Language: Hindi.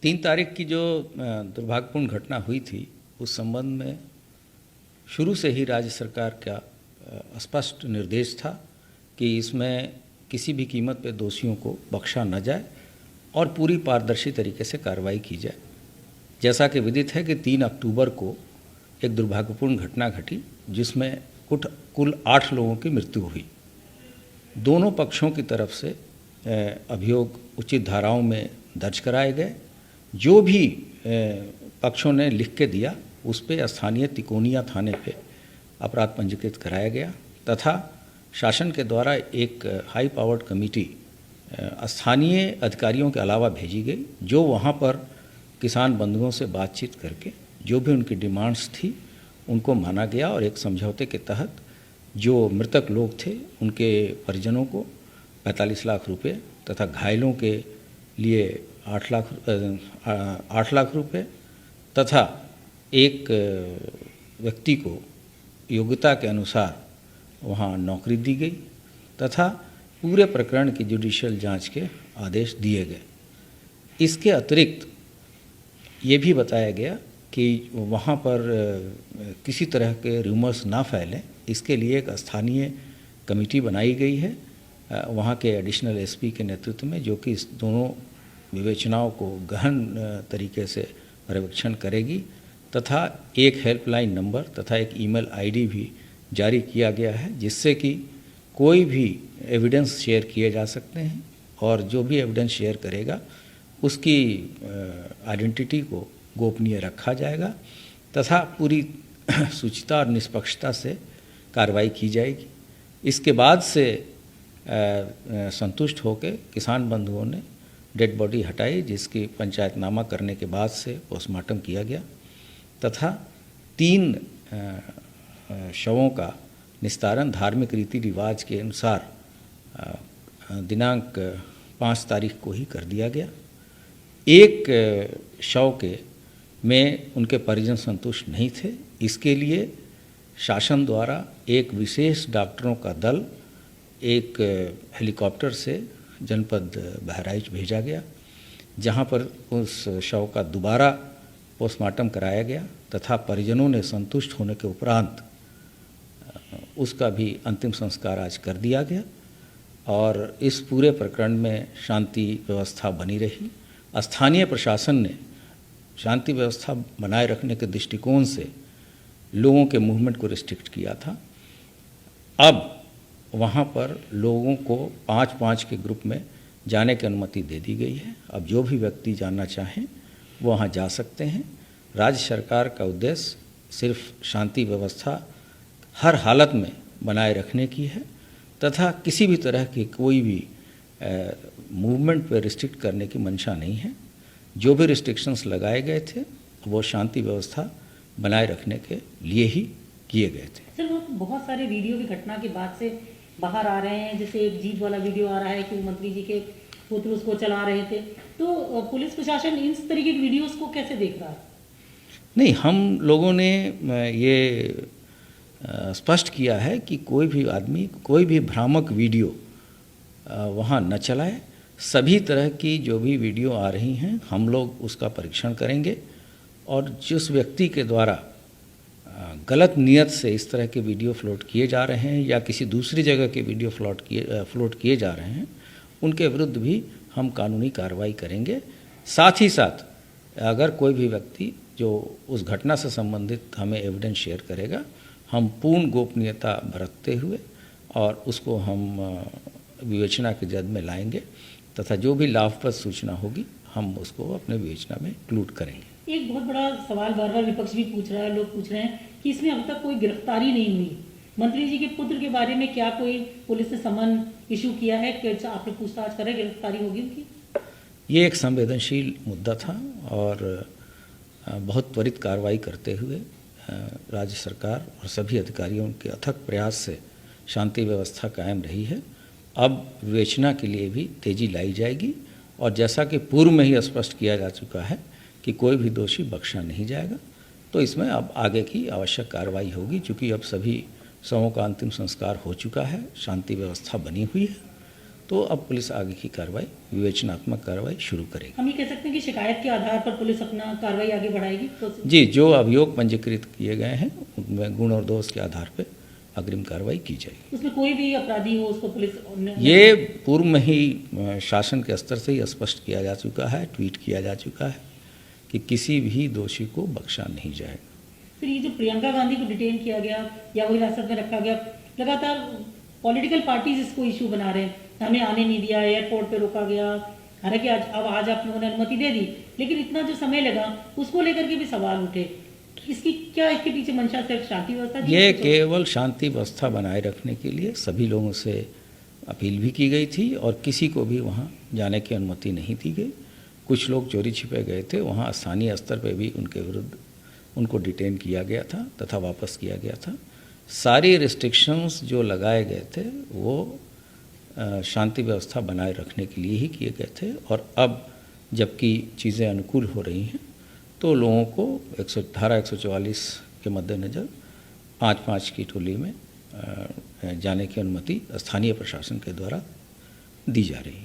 3 तारीख की जो दुर्भाग्यपूर्ण घटना हुई थी, उस संबंध में शुरू से ही राज्य सरकार का स्पष्ट निर्देश था कि इसमें किसी भी कीमत पे दोषियों को बख्शा न जाए और पूरी पारदर्शी तरीके से कार्रवाई की जाए। जैसा कि विदित है कि 3 अक्टूबर को एक दुर्भाग्यपूर्ण घटना घटी जिसमें कुल 8 लोगों की मृत्यु हुई। दोनों पक्षों की तरफ से अभियोग उचित धाराओं में दर्ज कराए गए। जो भी पक्षों ने लिख के दिया उस पे स्थानीय तिकोनिया थाने पे अपराध पंजीकृत कराया गया तथा शासन के द्वारा एक हाई पावर्ड कमेटी स्थानीय अधिकारियों के अलावा भेजी गई, जो वहाँ पर किसान बंधुओं से बातचीत करके जो भी उनकी डिमांड्स थी उनको माना गया और एक समझौते के तहत जो मृतक लोग थे उनके परिजनों को 45 लाख रुपए तथा घायलों के लिए 8 लाख रुपए तथा एक व्यक्ति को योग्यता के अनुसार वहाँ नौकरी दी गई तथा पूरे प्रकरण की जुडिशियल जांच के आदेश दिए गए। इसके अतिरिक्त ये भी बताया गया कि वहाँ पर किसी तरह के रूमर्स ना फैलें, इसके लिए एक स्थानीय कमेटी बनाई गई है वहाँ के एडिशनल एसपी के नेतृत्व में, जो कि इस दोनों विवेचनाओं को गहन तरीके से पर्यवेक्षण करेगी तथा एक हेल्पलाइन नंबर तथा एक ईमेल आईडी भी जारी किया गया है, जिससे कि कोई भी एविडेंस शेयर किए जा सकते हैं और जो भी एविडेंस शेयर करेगा उसकी आइडेंटिटी को गोपनीय रखा जाएगा तथा पूरी शुचिता और निष्पक्षता से कार्रवाई की जाएगी। इसके बाद से संतुष्ट होकर किसान बंधुओं ने डेड बॉडी हटाई, जिसकी पंचायतनामा करने के बाद से पोस्टमार्टम किया गया तथा 3 शवों का निस्तारण धार्मिक रीति रिवाज के अनुसार दिनांक 5 तारीख को ही कर दिया गया। एक शव के में उनके परिजन संतुष्ट नहीं थे, इसके लिए शासन द्वारा एक विशेष डॉक्टरों का दल एक हेलीकॉप्टर से जनपद बहराइच भेजा गया, जहां पर उस शव का दोबारा पोस्टमार्टम कराया गया तथा परिजनों ने संतुष्ट होने के उपरांत उसका भी अंतिम संस्कार आज कर दिया गया और इस पूरे प्रकरण में शांति व्यवस्था बनी रही। स्थानीय प्रशासन ने शांति व्यवस्था बनाए रखने के दृष्टिकोण से लोगों के मूवमेंट को रिस्ट्रिक्ट किया था। अब वहाँ पर लोगों को 5-5 के ग्रुप में जाने की अनुमति दे दी गई है। अब जो भी व्यक्ति जाना चाहें वो वहाँ जा सकते हैं। राज्य सरकार का उद्देश्य सिर्फ शांति व्यवस्था हर हालत में बनाए रखने की है तथा किसी भी तरह की कोई भी मूवमेंट पर रिस्ट्रिक्ट करने की मंशा नहीं है। जो भी रिस्ट्रिक्शंस लगाए गए थे वो शांति व्यवस्था बनाए रखने के लिए ही किए गए थे। सर, वो बहुत सारे वीडियो की घटना के बाद से बाहर आ रहे हैं, जैसे एक जीप वाला वीडियो आ रहा है कि मंत्री जी के पुत्र उसको चला रहे थे, तो पुलिस प्रशासन इस तरीके की वीडियोस को कैसे देख रहा है? नहीं, हम लोगों ने ये स्पष्ट किया है कि कोई भी आदमी कोई भी भ्रामक वीडियो वहाँ न चलाए। सभी तरह की जो भी वीडियो आ रही हैं हम लोग उसका परीक्षण करेंगे और जिस व्यक्ति के द्वारा गलत नियत से इस तरह के वीडियो फ्लोट किए जा रहे हैं या किसी दूसरी जगह के वीडियो फ्लोट किए जा रहे हैं, उनके विरुद्ध भी हम कानूनी कार्रवाई करेंगे। साथ ही साथ अगर कोई भी व्यक्ति जो उस घटना से संबंधित हमें एविडेंस शेयर करेगा, हम पूर्ण गोपनीयता बरतते हुए और उसको हम विवेचना के जद में लाएंगे तथा जो भी लाभप्रद सूचना होगी हम उसको अपने विवेचना में इंक्लूड करेंगे। एक बहुत बड़ा सवाल बार बार विपक्ष भी पूछ रहा है, लोग पूछ रहे हैं कि इसमें अब तक कोई गिरफ्तारी नहीं हुई। मंत्री जी के पुत्र के बारे में क्या कोई पुलिस ने समन इशू किया है? क्या आपने पूछताछ करें, गिरफ्तारी होगी उनकी? ये एक संवेदनशील मुद्दा था और बहुत त्वरित कार्रवाई करते हुए राज्य सरकार और सभी अधिकारियों के अथक प्रयास से शांति व्यवस्था कायम रही है। अब विवेचना के लिए भी तेजी लाई जाएगी और जैसा कि पूर्व में ही स्पष्ट किया जा चुका है कि कोई भी दोषी बख्शा नहीं जाएगा, तो इसमें अब आगे की आवश्यक कार्रवाई होगी। चूँकि अब सभी शवों का अंतिम संस्कार हो चुका है, शांति व्यवस्था बनी हुई है, तो अब पुलिस आगे की कार्रवाई, विवेचनात्मक कार्रवाई शुरू करेगी। हम ये कह सकते हैं कि शिकायत के आधार पर पुलिस अपना कार्रवाई आगे बढ़ाएगी तो जी, जो अभियोग पंजीकृत किए गए हैं उनमें गुण और दोष के आधार पर अग्रिम कार्रवाई की जाएगी। उसमें कोई भी अपराधी हो उसको पुलिस ये पूर्व में ही शासन के स्तर से ही स्पष्ट किया जा चुका है, ट्वीट किया जा चुका है कि किसी भी दोषी को बख्शा नहीं जाएगा। फिर ये जो प्रियंका गांधी को डिटेन किया गया या वो हिरासत में रखा गया, लगातार पॉलिटिकल पार्टीज इसको इशू बना रहे हैं, हमें आने नहीं दिया, एयरपोर्ट पे रोका गया, हालांकि आज आप लोगों ने अनुमति दे दी, लेकिन इतना जो समय लगा उसको लेकर के भी सवाल उठे। इसकी क्या, इसके पीछे मंशा सिर्फ शांति व्यवस्था थी? ये केवल शांति व्यवस्था बनाए रखने के लिए सभी लोगों से अपील भी की गई थी और किसी को भी वहाँ जाने की अनुमति नहीं दी गई। कुछ लोग चोरी छिपे गए थे, वहाँ स्थानीय स्तर पर भी उनके विरुद्ध उनको डिटेन किया गया था तथा वापस किया गया था। सारी रिस्ट्रिक्शंस जो लगाए गए थे वो शांति व्यवस्था बनाए रखने के लिए ही किए गए थे और अब जबकि चीज़ें अनुकूल हो रही हैं तो लोगों को धारा 144 के मद्देनज़र 5-5 की टोली में जाने की अनुमति स्थानीय प्रशासन के द्वारा दी जा रही है।